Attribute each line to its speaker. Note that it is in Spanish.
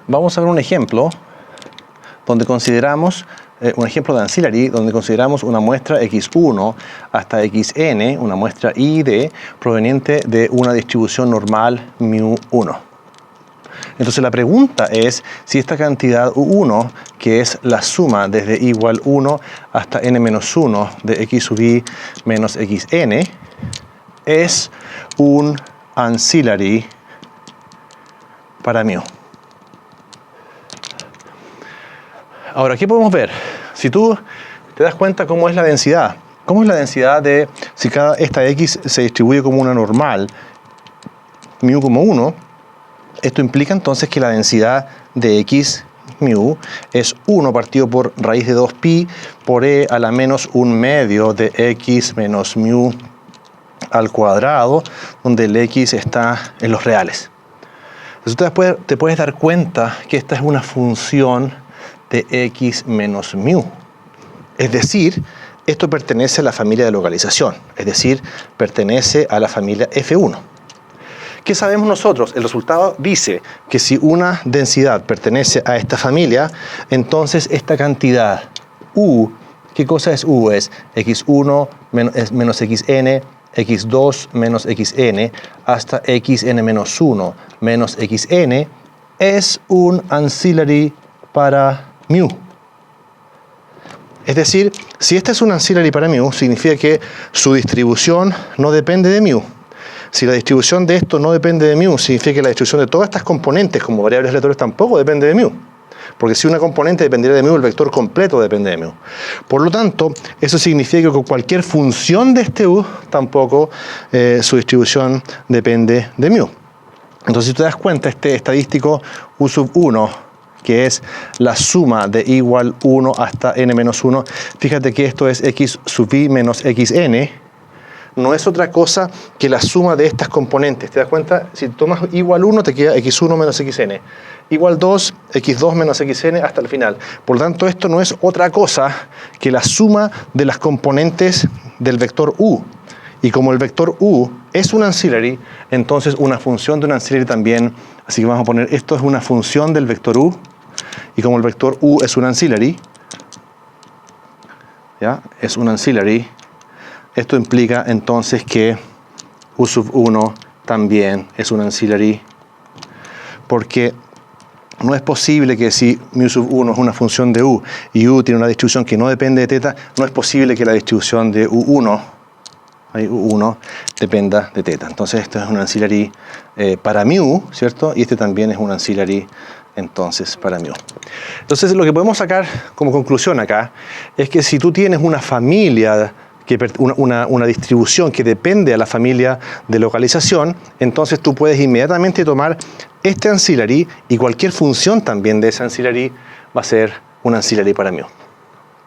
Speaker 1: Vamos a ver un ejemplo donde consideramos un ejemplo de ancillary donde consideramos una muestra x1 hasta xn, una muestra I de proveniente de una distribución normal μ1. Entonces la pregunta es si esta cantidad u1, que es la suma desde igual 1 hasta n-1 de x sub i menos xn, es un ancillary para μ. Ahora, ¿qué podemos ver? Si tú te das cuenta cómo es la densidad. ¿Cómo es la densidad de si esta x se distribuye como una normal, μ como 1? Esto implica entonces que la densidad de x μ es 1 partido por raíz de 2pi por e a la menos 1/2 de x menos μ al cuadrado, donde el x está en los reales. Entonces te puedes dar cuenta que esta es una función de x menos μ. Es decir, esto pertenece a la familia de localización, es decir, pertenece a la familia F1. ¿Qué sabemos nosotros? El resultado dice que si una densidad pertenece a esta familia, entonces esta cantidad U, ¿qué cosa es U? Es x1 menos xn, x2 menos xn, hasta xn-1 menos xn, es un ancillary para μ. Es decir, si esta es un ancillary para μ, significa que su distribución no depende de μ. Si la distribución de esto no depende de μ, significa que la distribución de todas estas componentes como variables aleatorias tampoco depende de μ. Porque si una componente dependiera de μ, el vector completo depende de μ. Por lo tanto, eso significa que con cualquier función de este U, tampoco su distribución depende de μ. Entonces, si te das cuenta, este estadístico U sub 1, que es la suma de igual 1 hasta n-1, fíjate que esto es x sub i menos xn, no es otra cosa que la suma de estas componentes. ¿Te das cuenta? Si tomas igual 1, te queda x1 menos xn. Igual 2, x2 menos xn hasta el final. Por lo tanto, esto no es otra cosa que la suma de las componentes del vector u. Y como el vector u es un ancillary, entonces una función de un ancillary también, así que vamos a poner, esto es una función del vector u, y como el vector u es un ancillary, ¿ya? Es un ancillary, esto implica entonces que u sub 1 también es un ancillary, porque no es posible que si μ sub 1 es una función de u y u tiene una distribución que no depende de teta, no es posible que la distribución de u1 dependa de teta. Entonces esto es un ancillary para μ, ¿cierto? Y este también es un ancillary entonces para μ. Entonces lo que podemos sacar como conclusión acá es que si tú tienes una familia, una distribución que depende de la familia de localización, entonces tú puedes inmediatamente tomar este ancillary y cualquier función también de ese ancillary va a ser un ancillary para μ.